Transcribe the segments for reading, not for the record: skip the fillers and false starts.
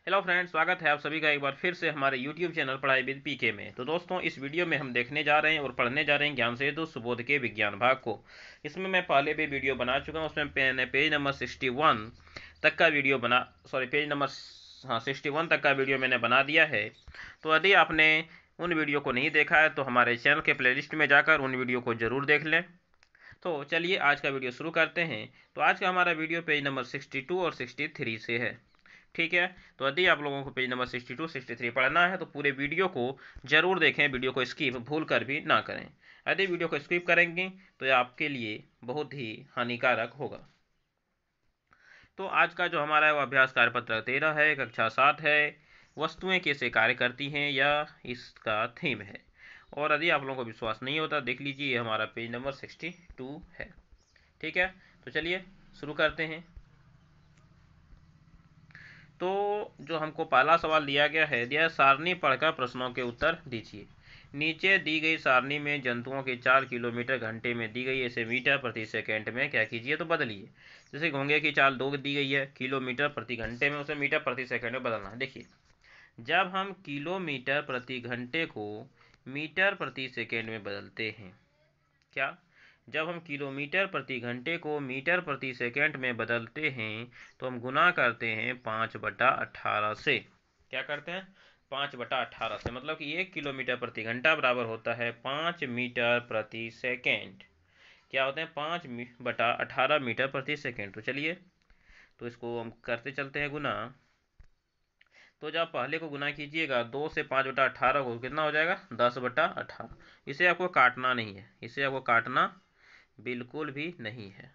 Hello friends, स्वागत है आप सभी का एक बार फिर से हमारे यूट्यूब चैनल पढ़ाई विद पीके में। तो दोस्तों, इस वीडियो में हम देखने जा रहे हैं और पढ़ने जा रहे हैं ज्ञान सेतु सुबोध के विज्ञान भाग को। इसमें मैं पहले भी वीडियो बना चुका हूँ, उसमें मैंने पेज नंबर 61 तक का वीडियो बना पेज नंबर 61 तक का वीडियो मैंने बना दिया है। तो यदि आपने उन वीडियो को नहीं देखा है तो हमारे चैनल के प्लेलिस्ट में जाकर उन वीडियो को ज़रूर देख लें। तो चलिए आज का वीडियो शुरू करते हैं। तो आज का हमारा वीडियो पेज नंबर 62 और 63 से है। ठीक है, तो यदि आप लोगों को पेज नंबर 62 63 पढ़ना है तो पूरे वीडियो को जरूर देखें, वीडियो को स्किप भूल कर भी ना करें। यदि वीडियो को स्किप करेंगे तो यह आपके लिए बहुत ही हानिकारक होगा। तो आज का जो हमारा है वो अभ्यास कार्यपत्र 13 है, कक्षा 7 है। वस्तुएं कैसे कार्य करती हैं यह इसका थीम है। और यदि आप लोगों को विश्वास नहीं होता देख लीजिए, ये हमारा पेज नंबर 62 है। ठीक है, तो चलिए शुरू करते हैं। तो जो हमको पहला सवाल दिया गया है, दिया सारणी पढ़कर प्रश्नों के उत्तर दीजिए। नीचे दी गई सारणी में जंतुओं की 4 किलोमीटर घंटे में दी गई इसे मीटर प्रति सेकंड में क्या कीजिए, तो बदलिए। जैसे घोंगे की चाल 2 दी गई है किलोमीटर प्रति घंटे में, उसे मीटर प्रति सेकंड में बदलना है। देखिए, जब हम किलोमीटर प्रति घंटे को मीटर प्रति सेकंड में बदलते हैं, क्या जब हम किलोमीटर प्रति घंटे को मीटर प्रति सेकंड में बदलते हैं तो हम गुना करते हैं 5/18 से। क्या करते हैं? 5/18 से, मतलब कि 1 किलोमीटर प्रति घंटा बराबर होता है 5 मीटर प्रति सेकंड। क्या होते हैं? 5/18 मीटर प्रति सेकंड। तो चलिए, तो इसको हम करते चलते हैं गुना। तो जब पहले को गुना कीजिएगा 2 से 5/18 को, कितना हो जाएगा? 10/18। इसे आपको काटना नहीं है, इसे आपको काटना बिल्कुल भी नहीं है।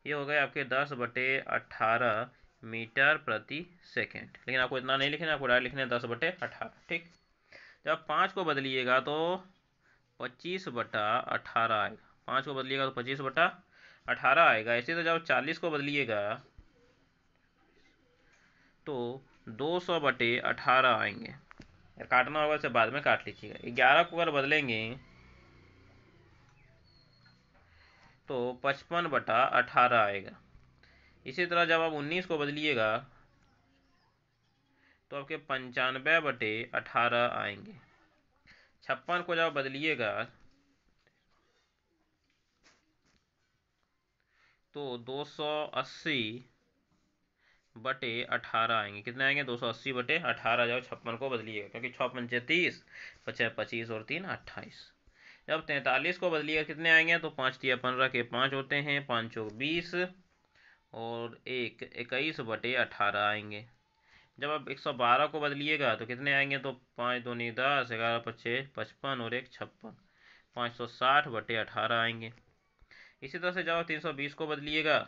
ये हो गए आपके 10/18 मीटर प्रति सेकेंड। लेकिन आपको इतना नहीं लिखना, आपको डायरेक्ट लिखना है 10/18। ठीक, जब 5 को बदलिएगा तो 25/18 आएगा। 5 को बदलिएगा तो 25/18 आएगा। इसी तरह जब 40 को बदलिएगा तो 200/18 आएंगे। काटना होगा, इसे बाद में काट लीजिएगा। 11 को अगर बदलेंगे तो 55/18 आएगा। इसी तरह जब आप 19 को बदलिएगा तो आपके 95/18 आएंगे। 56 को जब बदलिएगा तो 280/18 आएंगे। कितने आएंगे? 280/18 जब 56 को बदलिएगा, क्योंकि 6 पंचे 30, 5 25 और 3 28। जब 43 को बदलिएगा कितने आएंगे? तो 5 तिया 15 के 5 होते हैं, 5 चौक 20 और 1 21/18 आएंगे। जब आप 112 को बदलिएगा तो कितने आएंगे? तो 5 दूनी 10, 11 पच्चे 55 और 1 56, 560/18 आएंगे। इसी तरह से जब 320 को बदलिएगा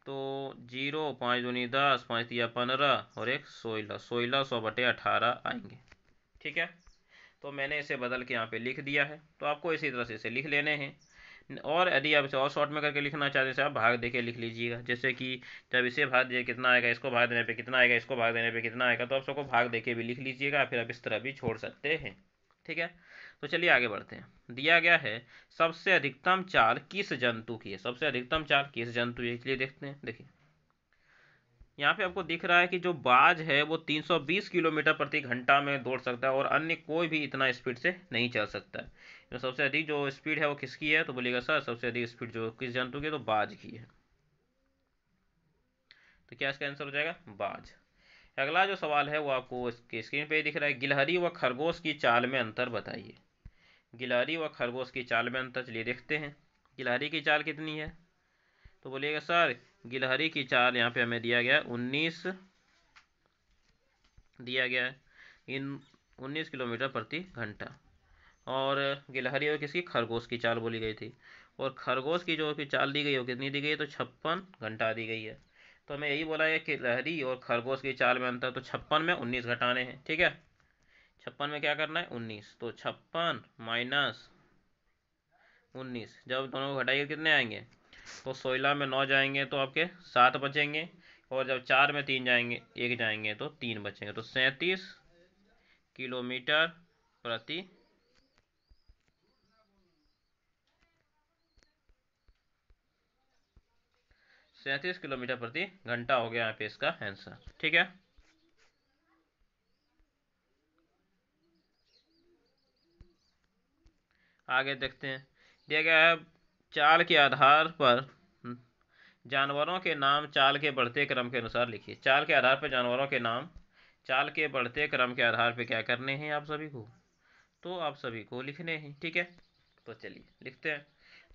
तो 0, 5 दूनी 10, 5 तिया 15 और 1 16, 1600/18 आएंगे। ठीक है, तो मैंने इसे बदल के यहाँ पे लिख दिया है। तो आपको इसी तरह से इसे लिख लेने हैं। और यदि आप इसे और शॉर्ट में करके लिखना चाहते हैं, आप भाग दे के लिख लीजिएगा। जैसे कि जब इसे भाग दिए कितना आएगा, इसको भाग देने पे कितना आएगा, इसको भाग देने पे कितना आएगा, तो आप सबको भाग दे के भी लिख लीजिएगा। फिर आप इस तरह भी छोड़ सकते हैं। ठीक है, तो चलिए आगे बढ़ते हैं। दिया गया है सबसे अधिकतम चाल किस जंतु की है। सबसे अधिकतम चाल किस जंतु है, इसलिए देखते हैं। देखिए, यहाँ पे आपको दिख रहा है कि जो बाज है वो 320 किलोमीटर प्रति घंटा में दौड़ सकता है और अन्य कोई भी इतना स्पीड से नहीं चल सकता है। तो सबसे अधिक जो स्पीड है वो किसकी है, तो बोलिएगा सर सबसे अधिक स्पीड जो किस जंतु की है, तो बाज की है। तो क्या इसका आंसर हो जाएगा? बाज। अगला जो सवाल है वो आपको इसके स्क्रीन पे दिख रहा है। गिलहरी व खरगोश की चाल में अंतर बताइए। गिलहरी व खरगोश की चाल में अंतर, चलिए देखते हैं। गिलहरी की चाल कितनी है, तो बोलिएगा सर गिलहरी की चाल यहाँ पे हमें दिया गया 19 दिया गया है, इन 19 किलोमीटर प्रति घंटा। और गिलहरी और किसकी? खरगोश की चाल बोली गई थी। और खरगोश की जो की चाल दी गई है वो कितनी दी गई है, तो 56 घंटा दी गई है। तो हमें यही बोला है कि गिलहरी और खरगोश की चाल में अंतर, तो 56 में 19 घटाने हैं। ठीक है, 56 में क्या करना है? 19। तो 56 माइनस 19, जब दोनों को घटाइए कितने आएंगे? तो 16 में 9 जाएंगे तो आपके 7 बचेंगे। और जब 4 में 3 जाएंगे, 1 जाएंगे तो 3 बचेंगे। तो 37 किलोमीटर प्रति 37 किलोमीटर प्रति घंटा हो गया यहाँ पे इसका आंसर। ठीक है, आगे देखते हैं, दिया गया है चाल के आधार पर जानवरों के नाम चाल के बढ़ते क्रम के अनुसार लिखिए। चाल के आधार पर जानवरों के नाम चाल के बढ़ते क्रम के आधार पर क्या करने हैं आप सभी को, तो आप सभी को लिखने हैं। ठीक है, तो चलिए लिखते हैं।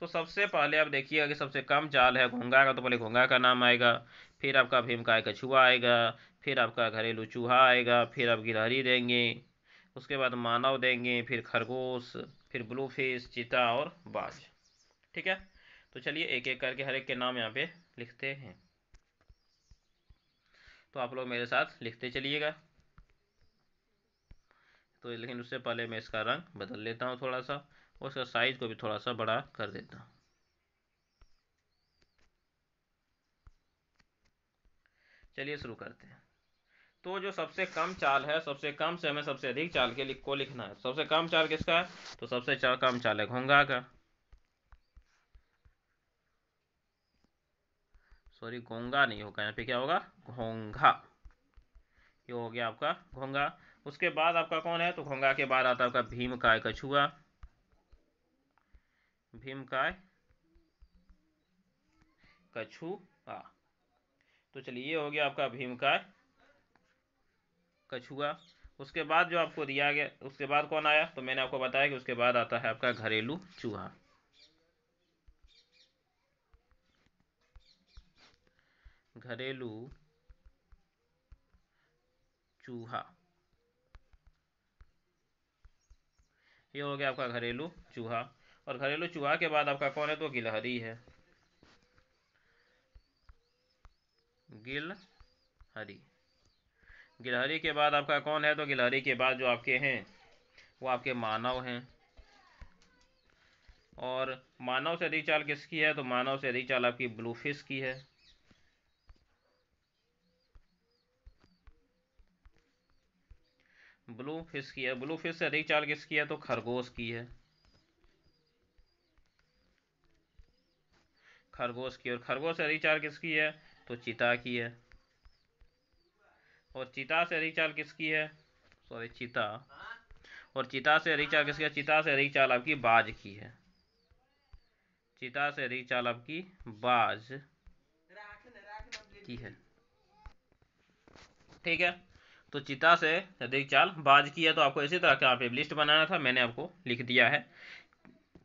तो सबसे पहले आप देखिएगा कि सबसे कम चाल है घोंघा का, तो पहले घोंघा का नाम आएगा, फिर आपका भीमकाय कछुआ आएगा, फिर आपका घरेलू चूहा आएगा, फिर आप गिलहरी देंगे, उसके बाद मानव देंगे, फिर खरगोश, फिर ब्लू फिश, चीता और बाज। ठीक है, तो चलिए एक एक करके हर एक के नाम यहाँ पे लिखते हैं। तो आप लोग मेरे साथ लिखते चलिएगा। तो लेकिन उससे पहले मैं इसका रंग बदल लेता हूँ थोड़ा सा, और उसका साइज को भी थोड़ा सा बड़ा कर देता हूँ। चलिए शुरू करते हैं। तो जो सबसे कम चाल है, सबसे कम से हमें सबसे अधिक चाल के को लिखना है। सबसे कम चाल किसका है, तो सबसे कम चाल है घोंघा का, सॉरी घोंघा नहीं होगा, यहाँ पे क्या होगा, घोंघा। ये हो गया आपका घोंघा। उसके बाद आपका कौन है, तो घोंघा के बाद आता है आपका भीमकाय कछुआ, भीमकाय कछुआ। तो चलिए ये हो गया आपका भीमकाय कछुआ। उसके बाद जो आपको दिया गया, उसके बाद कौन आया, तो मैंने आपको बताया कि उसके बाद आता है आपका घरेलू चूहा, घरेलू चूहा। ये हो गया आपका घरेलू चूहा। और घरेलू चूहा के बाद आपका कौन है, तो गिलहरी है, गिलहरी। गिलहरी के बाद आपका कौन है, तो गिलहरी के बाद जो आपके हैं वो आपके मानव हैं। और मानव से अधिक चाल किसकी है, तो मानव से अधिक चाल आपकी ब्लू फिश की है, ब्लू फिश की है। ब्लू फिश से अधिक चाल किसकी है, तो खरगोश की है, खरगोश की। और खरगोश से अधिक चाल किसकी है, तो चीता की है। और चीता से अधिक चाल किसकी है, सॉरी चीता। और चीता से अधिक चाल किसकी है, चीता से अधिक चाल आपकी बाज की है, चीता से अधिक चाल आपकी बाज की है। ठीक है, तो चीता से अधिक चाल बाज की है। तो आपको इसी तरह का आप लिस्ट बनाना था, मैंने आपको लिख दिया है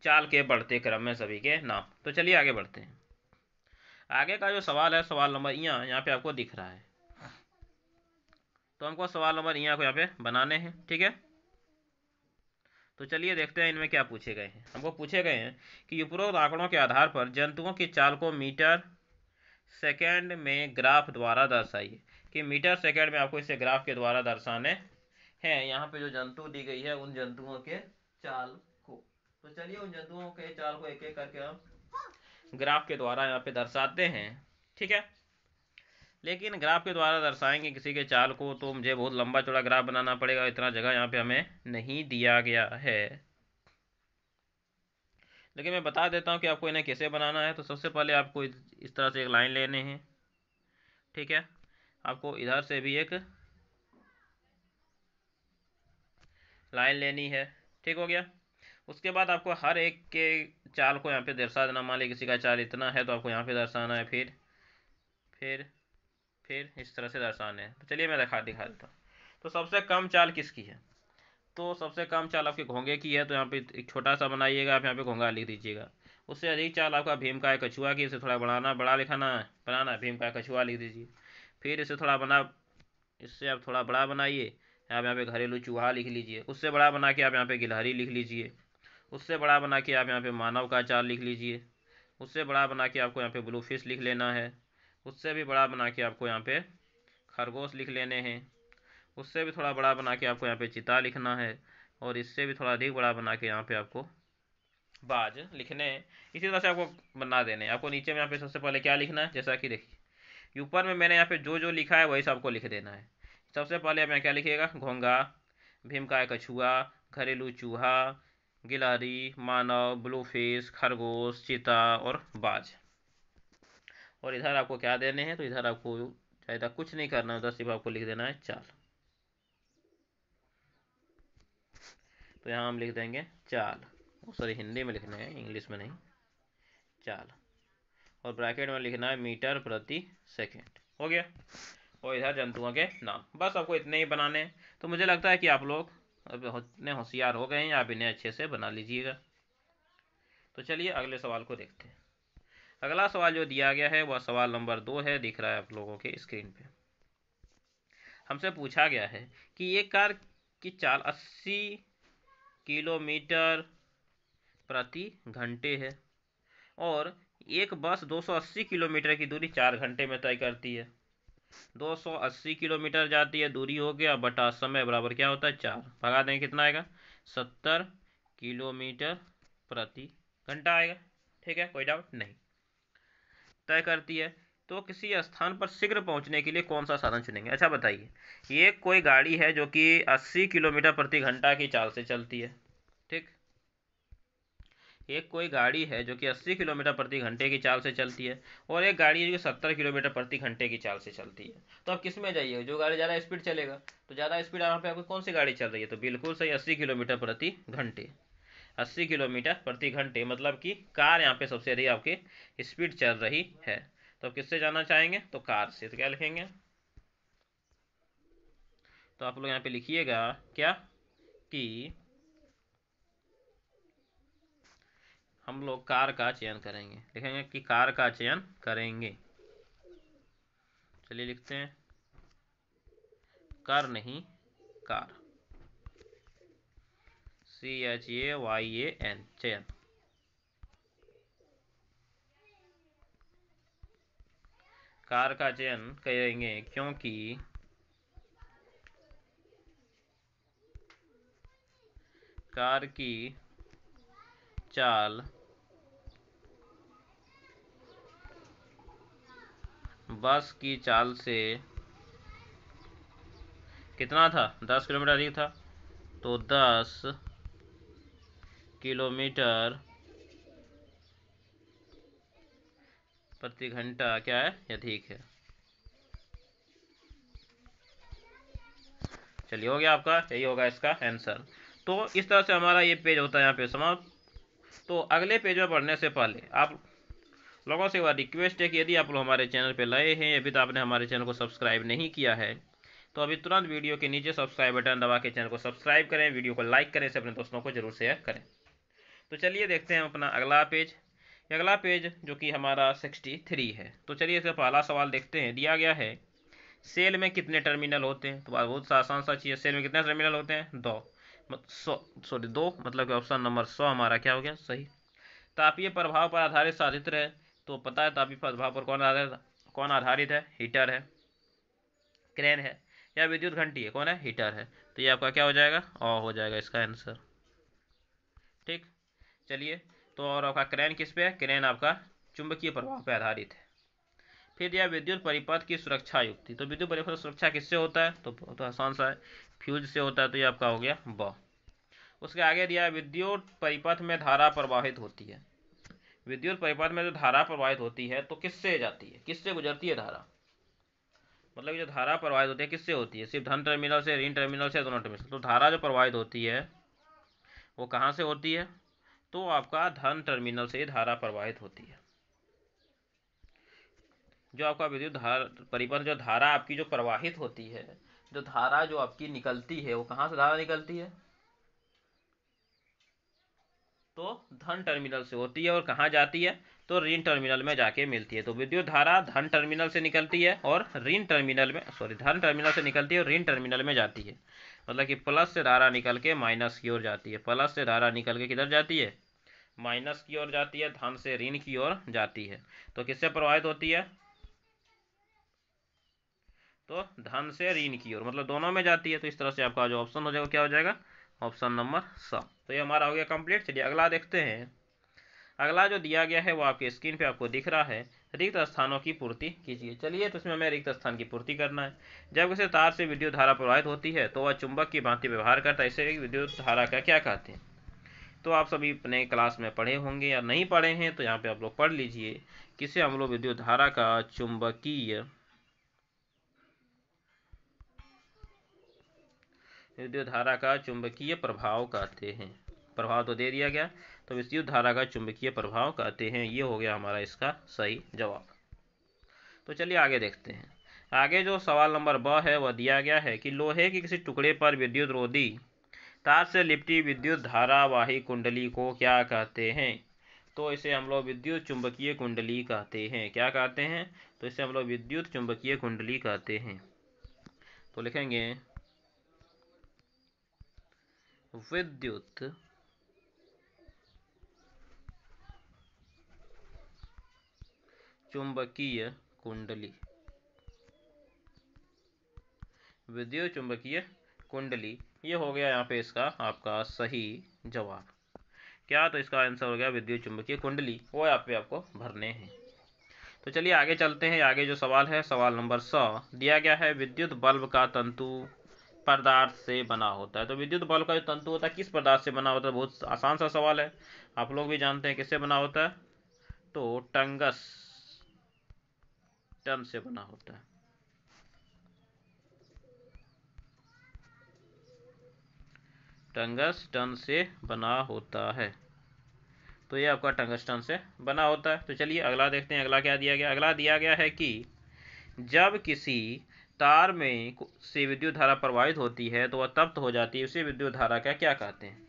चाल के बढ़ते क्रम में सभी के नाम। तो चलिए आगे बढ़ते हैं। आगे का जो सवाल है, सवाल नंबर यहाँ पे आपको दिख रहा है, तो हमको सवाल नंबर यहाँ को यहाँ पे बनाने हैं। ठीक है, तो चलिए देखते हैं इनमें क्या पूछे गए हैं। हमको पूछे गए हैं कि उपरोक्त आंकड़ों के आधार पर जंतुओं की चाल को मीटर सेकेंड में ग्राफ द्वारा दर्शाइए, कि मीटर सेकेंड में आपको इसे ग्राफ के द्वारा दर्शाने हैं। यहाँ पे जो जंतु दी गई है उन जंतुओं के चाल को, तो चलिए उन जंतुओं के चाल को एक एक करके हम ग्राफ के द्वारा यहाँ पे दर्शाते हैं। ठीक है, लेकिन ग्राफ के द्वारा दर्शाएंगे किसी के चाल को तो मुझे बहुत लंबा चौड़ा ग्राफ बनाना पड़ेगा, इतना जगह यहाँ पे हमें नहीं दिया गया है। लेकिन मैं बता देता हूँ कि आपको इन्हें कैसे बनाना है। तो सबसे पहले आपको इस तरह से एक लाइन लेने हैं। ठीक है, आपको इधर से भी एक लाइन लेनी है। ठीक हो गया, उसके बाद आपको हर एक के चाल को यहाँ पे दर्शा देना। मान ली किसी का चाल इतना है तो आपको यहाँ पे दर्शाना है, फिर फिर इस तरह से दर्शाने हैं। तो चलिए मैं दिखा देता हूँ। तो सबसे कम चाल किसकी है, तो सबसे कम चाल आपके घोंगे की है, तो यहाँ पे एक छोटा सा बनाइएगा, आप यहाँ पे घोंगा लिख दीजिएगा। उससे अधिक चाल आपका भीमकाय कछुआ की, इसे थोड़ा बड़ा लिखाना है, बनाना है, भीमकाय कछुआ लिख दीजिए। फिर इसे थोड़ा इससे आप थोड़ा बड़ा बनाइए, आप यहाँ पे घरेलू चूहा लिख लीजिए। उससे बड़ा बना के आप यहाँ पे गिलहरी लिख लीजिए। उससे बड़ा बना के आप यहाँ पे मानव का चाल लिख लीजिए। उससे बड़ा बना के आपको यहाँ पे ब्लू फिश लिख लेना है। उससे भी बड़ा बना के आपको यहाँ पे खरगोश लिख लेने हैं। उससे भी थोड़ा बड़ा बना के आपको यहाँ पे चिता लिखना है। और इससे भी थोड़ा अधिक बड़ा बना के यहाँ पे आपको बाज लिखने हैं। इसी तरह से आपको बना देने हैं। आपको नीचे में यहाँ पे सबसे पहले क्या लिखना है, जैसा कि देखिए ऊपर में मैंने यहाँ पे जो जो लिखा है वही सब आपको लिख देना है। सबसे पहले आप यहाँ क्या लिखिएगा, घोंगा, भीमकाय कछुआ, घरेलू चूहा, गिलहरी, मानव, ब्लू फिश, खरगोश, चीता और बाज। और इधर आपको क्या देने हैं, तो इधर आपको ज़्यादा कुछ नहीं करना है, उधर सिर्फ आपको लिख देना है चाल। तो यहाँ हम लिख देंगे चाल। सॉरी हिंदी में लिखना है, इंग्लिश में नहीं, चाल, और ब्रैकेट में लिखना है मीटर प्रति सेकेंड। हो गया। और इधर जंतुओं के नाम। बस आपको इतने ही बनाने हैं। तो मुझे लगता है कि आप लोग अब इतने होशियार हो गए हैं, आप इन्हें अच्छे से बना लीजिएगा। तो चलिए अगले सवाल को देखते हैं। अगला सवाल जो दिया गया है वह सवाल नंबर 2 है, दिख रहा है आप लोगों के स्क्रीन पे। हमसे पूछा गया है कि एक कार की चाल 80 किलोमीटर प्रति घंटे है और एक बस 280 किलोमीटर की दूरी 4 घंटे में तय करती है। 280 किलोमीटर जाती है, दूरी हो गया, बटा समय बराबर क्या होता है 4, भगा दें कितना आएगा 70 किलोमीटर प्रति घंटा आएगा। ठीक है, कोई डाउट नहीं। तय करती है तो किसी स्थान पर शीघ्र पहुंचने के लिए कौन सा साधन चुनेंगे। अच्छा बताइए, ये कोई गाड़ी है जो कि 80 किलोमीटर प्रति घंटा की चाल से चलती है। ठीक, एक कोई गाड़ी है जो कि 80 किलोमीटर प्रति घंटे की चाल से चलती है और एक गाड़ी है जो 70 किलोमीटर प्रति घंटे की चाल से चलती है। तो आप किस में जाइए, जो गाड़ी ज़्यादा स्पीड चलेगा। तो ज़्यादा स्पीड यहाँ पे आपको कौन सी गाड़ी चल रही है, तो बिल्कुल सही 80 किलोमीटर प्रति घंटे। 80 किलोमीटर प्रति घंटे मतलब कि कार यहाँ पे सबसे अधिक आपकी स्पीड चल रही है। तो आप किससे जाना चाहेंगे, तो कार से। तो क्या लिखेंगे, तो आप लोग यहाँ पे लिखिएगा क्या कि हम लोग कार का चयन करेंगे। लिखेंगे कि कार का चयन करेंगे। चलिए लिखते हैं, कार नहीं कार, CHAYAN, चयन। कार का चयन करेंगे क्योंकि कार की चाल बस की चाल से कितना था, 10 किलोमीटर अधिक था। तो 10 किलोमीटर प्रति घंटा क्या है, अधिक है। चलिए हो गया आपका, यही होगा इसका आंसर। तो इस तरह से हमारा ये पेज होता है यहाँ पे समाप्त। तो अगले पेज में पढ़ने से पहले आप लोगों से एक बार रिक्वेस्ट है कि यदि आप लोग हमारे चैनल पे नए हैं, अभी तो आपने हमारे चैनल को सब्सक्राइब नहीं किया है, तो अभी तुरंत वीडियो के नीचे सब्सक्राइब बटन दबा के चैनल को सब्सक्राइब करें, वीडियो को लाइक करें, से अपने दोस्तों को जरूर शेयर करें। तो चलिए देखते हैं अपना अगला पेज। अगला पेज जो कि हमारा 63 है। तो चलिए इसका पहला सवाल देखते हैं। दिया गया है सेल में कितने टर्मिनल होते हैं। तो बहुत आसान सा चीज़ है, सेल में कितने टर्मिनल होते हैं, 2, 2 मतलब कि ऑप्शन नंबर 100 हमारा क्या हो गया, सही। तापीय प्रभाव पर आधारित साधित्र है। तो पता है तापीय प्रभाव पर कौन आधारित है, हीटर है, क्रेन है, या विद्युत घंटी है, कौन है, हीटर है। तो ये आपका क्या हो जाएगा, हो जाएगा इसका आंसर। ठीक, चलिए। तो और आपका क्रेन किस पे है, क्रेन आपका चुंबकीय प्रभाव पर आधारित है। फिर यह विद्युत परिपथ की सुरक्षा युक्ति। तो विद्युत परिपथ सुरक्षा किससे होता है, तो बहुत आसान सा है, फ्यूज से होता है। तो ये आपका हो गया ब। उसके आगे दिया विद्युत परिपथ में धारा प्रवाहित होती है। विद्युत परिपथ में जो धारा प्रवाहित होती है तो किससे जाती है, किससे गुजरती है धारा, मतलब जो धारा प्रवाहित होती है किससे होती है, सिर्फ धन टर्मिनल से, ऋण टर्मिनल से, दोनों टर्मिनल। तो धारा जो प्रवाहित होती है वो कहाँ से होती है, तो आपका धन टर्मिनल से धारा प्रवाहित होती है। जो आपका विद्युत परिपथ जो धारा आपकी जो प्रवाहित होती है, जो धारा जो आपकी निकलती है वो कहाँ से धारा निकलती है, तो धन टर्मिनल से होती है और कहाँ जाती है, तो ऋण टर्मिनल में जाके मिलती है। तो विद्युत धारा धन टर्मिनल से निकलती है और ऋण टर्मिनल में, सॉरी, धन टर्मिनल से निकलती है और ऋण टर्मिनल में जाती है। मतलब कि प्लस से धारा निकल के माइनस की ओर जाती है, प्लस से धारा निकल के किधर जाती है, माइनस की ओर जाती है, धन से ऋण की ओर जाती है। तो किससे प्रभावित होती है, तो धन से ऋण की ओर, मतलब दोनों में जाती है। तो इस तरह से आपका जो ऑप्शन हो जाएगा क्या हो जाएगा, ऑप्शन नंबर 7। तो ये हमारा हो गया कंप्लीट। चलिए अगला देखते हैं। अगला जो दिया गया है वो आपके स्क्रीन पे आपको दिख रहा है, रिक्त स्थानों की पूर्ति कीजिए। चलिए, तो इसमें हमें रिक्त स्थान की पूर्ति करना है। जब किसी तार से विद्युत धारा प्रवाहित होती है तो वह चुंबक की भांति व्यवहार करता है। इसे विद्युत धारा का क्या कहते हैं, तो आप सभी अपने क्लास में पढ़े होंगे या नहीं पढ़े हैं तो यहाँ पे आप लोग पढ़ लीजिए। किसे हम लोग विद्युत धारा का चुंबकीय, विद्युत धारा का चुंबकीय प्रभाव कहते हैं। प्रभाव तो दे दिया गया। तो विद्युत धारा का चुंबकीय प्रभाव कहते हैं। ये हो गया हमारा इसका सही जवाब। तो चलिए आगे देखते हैं। आगे जो सवाल नंबर ब है वह दिया गया है कि लोहे के किसी टुकड़े पर विद्युत रोधी तार से लिपटी विद्युत धारावाही कुंडली को क्या कहते हैं? तो इसे हम लोग विद्युत चुंबकीय कुंडली कहते हैं। क्या कहते हैं? तो इसे हम लोग विद्युत चुंबकीय कुंडली कहते हैं। तो लिखेंगे विद्युत चुंबकीय कुंडली। विद्युत चुंबकीय कुंडली, ये हो गया यहाँ पे इसका आपका सही जवाब। क्या? तो इसका आंसर हो गया विद्युत चुंबकीय कुंडली। वो यहाँ पे आपको भरने हैं। तो चलिए आगे चलते हैं। आगे जो सवाल है सवाल नंबर 100 दिया गया है विद्युत बल्ब का तंतु पदार्थ से बना होता है। तो विद्युत बल्ब का जो तंतु होता है किस पदार्थ से बना होता है? बहुत आसान सा सवाल है, आप लोग भी जानते हैं किससे बना होता है। तो टंगस्टन से बना होता है। टंगस्टन से बना होता है। तो ये आपका टंगस्टन से बना होता है। तो चलिए अगला देखते हैं। अगला क्या दिया गया? अगला दिया गया है कि जब किसी तार में से विद्युत धारा प्रवाहित होती है तो वह तप्त हो जाती है, उसे विद्युत धारा का क्या कहते हैं?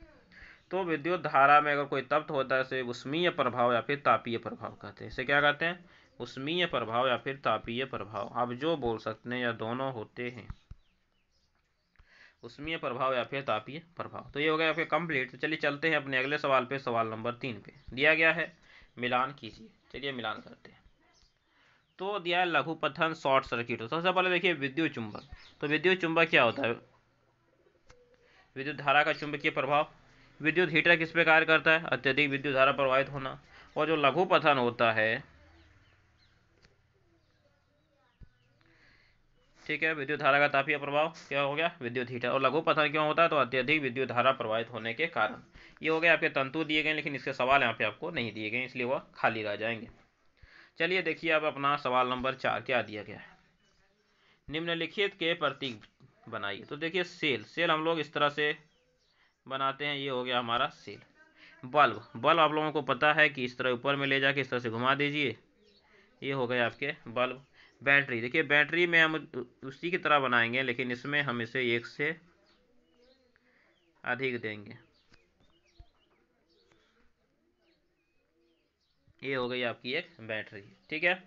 तो विद्युत धारा में अगर कोई तप्त होता है उसे उष्मीय प्रभाव या फिर तापीय प्रभाव कहते हैं। इसे क्या कहते हैं? उष्मीय प्रभाव या फिर तापीय प्रभाव। आप जो बोल सकते हैं या दोनों होते हैं, उष्मीय प्रभाव या फिर तापीय प्रभाव। तो ये हो गया आपके कंप्लीट। तो चलिए चलते हैं अपने अगले सवाल पे। सवाल नंबर 3 पे दिया गया है मिलान कीजिए। चलिए मिलान करते हैं। तो दिया है लघुपथन शॉर्ट सर्किट। तो सबसे पहले देखिए विद्युत चुंबक। तो विद्युत चुंबक क्या होता है? विद्युत धारा का चुंबकीय प्रभाव। विद्युत हीटर किस पे कार्य करता है? अत्यधिक विद्युत धारा प्रवाहित होना। और जो लघुपथन होता है, ठीक है, विद्युत धारा का तापीय प्रभाव क्या हो गया? विद्युत हीटर। और लघुपथन क्यों होता है? तो अत्यधिक विद्युत धारा प्रवाहित होने के कारण। ये हो गया आपके तंतु दिए गए, लेकिन इसके सवाल यहाँ पे आपको नहीं दिए गए, इसलिए वह खाली रह जाएंगे। चलिए देखिए अब अपना सवाल नंबर 4 क्या दिया गया है। निम्नलिखित के प्रतीक बनाइए। तो देखिए सेल हम लोग इस तरह से बनाते हैं। ये हो गया हमारा सेल। बल्ब आप लोगों को पता है कि इस तरह ऊपर में ले जाके इस तरह से घुमा दीजिए। ये हो गए आपके बल्ब। बैटरी, देखिए बैटरी में हम उसी की तरह बनाएंगे, लेकिन इसमें हम इसे 1 से अधिक देंगे। ये हो गई आपकी एक बैटरी, ठीक है।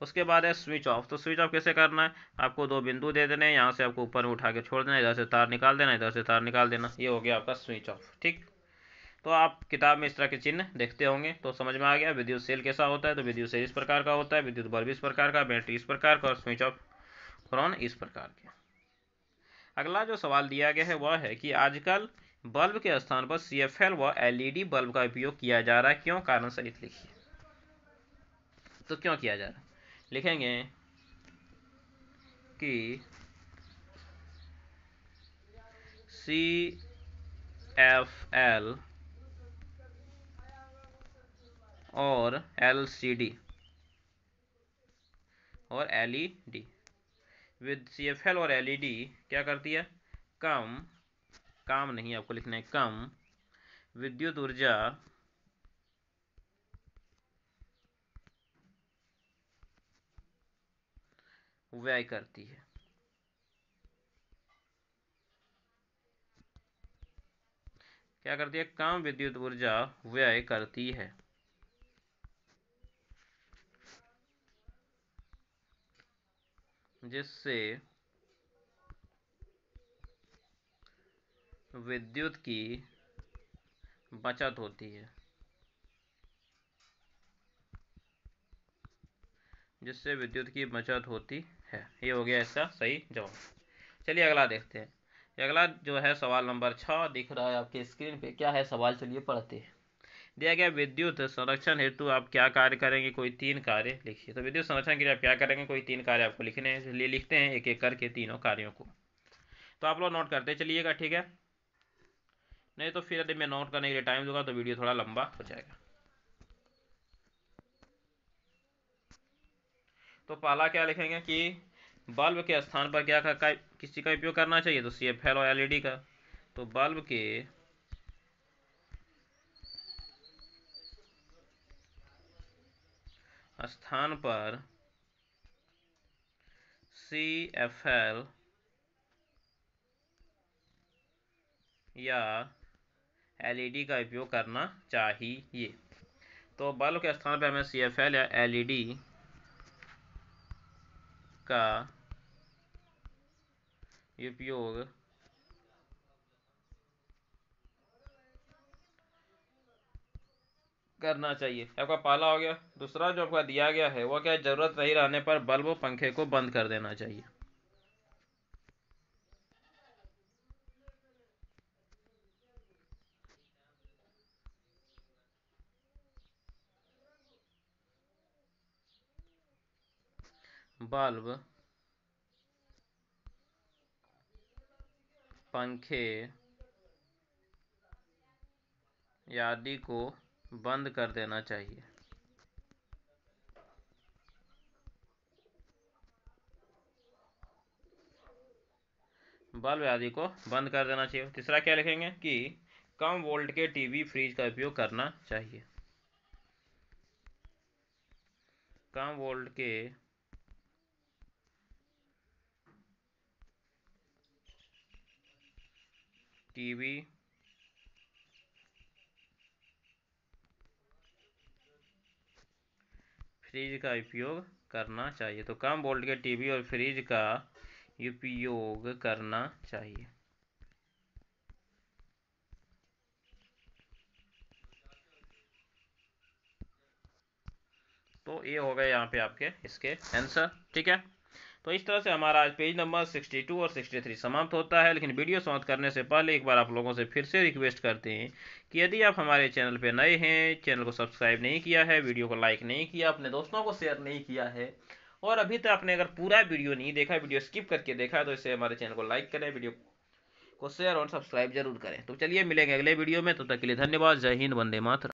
उसके बाद है स्विच ऑफ। तो स्विच ऑफ कैसे करना है? आपको 2 बिंदु दे देने हैं, यहाँ से आपको ऊपर में उठा के छोड़ देना, इधर से तार निकाल देना, इधर से तार निकाल देना। ये हो गया आपका स्विच ऑफ, ठीक। तो आप किताब में इस तरह के चिन्ह देखते होंगे तो समझ में आ गया विद्युत सेल कैसा होता है। तो विद्युत सेल इस प्रकार का होता है, विद्युत बल्ब इस प्रकार का, बैटरी इस प्रकार का और स्विच ऑफ फॉरन इस प्रकार के। अगला जो सवाल दिया गया है वह है कि आजकल बल्ब के स्थान पर CFL व LED बल्ब का उपयोग किया जा रहा है, क्यों? कारण सहित लिखिए। तो क्यों किया जा रहा है? लिखेंगे कि CFL और LCD और LED, विद CFL और LED क्या करती है? काम नहीं, आपको लिखना है कम विद्युत ऊर्जा व्यय करती है। क्या करती है? कम विद्युत ऊर्जा व्यय करती है। जिससे विद्युत की बचत होती है। जिससे विद्युत की बचत होती है। ये हो गया इसका सही जवाब। चलिए अगला देखते हैं। अगला जो है सवाल नंबर 6 दिख रहा है आपके स्क्रीन पे। क्या है सवाल? चलिए पढ़ते हैं। दिया गया विद्युत संरक्षण हेतु आप क्या कार्य करेंगे? कोई 3 कार्य लिखिए। तो विद्युत संरक्षण के लिए आप क्या करेंगे? कोई 3 कार्य आपको लिखने हैं, इसलिए लिखते हैं एक एक करके तीनों कार्यों को। तो आप लोग नोट करते चलिएगा, ठीक है। नहीं तो फिर यदि मैं नोट करने के लिए टाइम दूंगा तो वीडियो थोड़ा लंबा हो जाएगा। तो पहला क्या लिखेंगे कि बल्ब के स्थान पर क्या किसी का उपयोग करना चाहिए? तो CFL और LED का। तो बल्ब के स्थान पर CFL या LED का उपयोग करना चाहिए। तो बल्ब के स्थान पर हमें CFL या LED का उपयोग करना चाहिए। आपका पहला हो गया। दूसरा जो आपका दिया गया है वो क्या है, जरूरत नहीं रहने पर बल्ब और पंखे को बंद कर देना चाहिए। बल्ब, पंखे आदि को बंद कर देना चाहिए। बल्ब आदि को बंद कर देना चाहिए। तीसरा क्या लिखेंगे कि कम वोल्ट के टीवी फ्रिज का उपयोग करना चाहिए। कम वोल्ट के टीवी फ्रिज का उपयोग करना चाहिए। तो कम वोल्ट के टीवी और फ्रिज का उपयोग करना चाहिए। तो ये हो गए यहाँ पे आपके इसके आंसर। ठीक है, तो इस तरह से हमारा आज पेज नंबर 62 और 63 समाप्त होता है। लेकिन वीडियो समाप्त करने से पहले एक बार आप लोगों से फिर से रिक्वेस्ट करते हैं कि यदि आप हमारे चैनल पे नए हैं, चैनल को सब्सक्राइब नहीं किया है, वीडियो को लाइक नहीं किया, अपने दोस्तों को शेयर नहीं किया है और अभी तक आपने अगर पूरा वीडियो नहीं देखा, वीडियो स्किप करके देखा है, तो इससे हमारे चैनल को लाइक करें, वीडियो को शेयर और सब्सक्राइब जरूर करें। तो चलिए मिलेंगे अगले वीडियो में, तब तक के लिए धन्यवाद। जय हिंद, वंदे मातरम।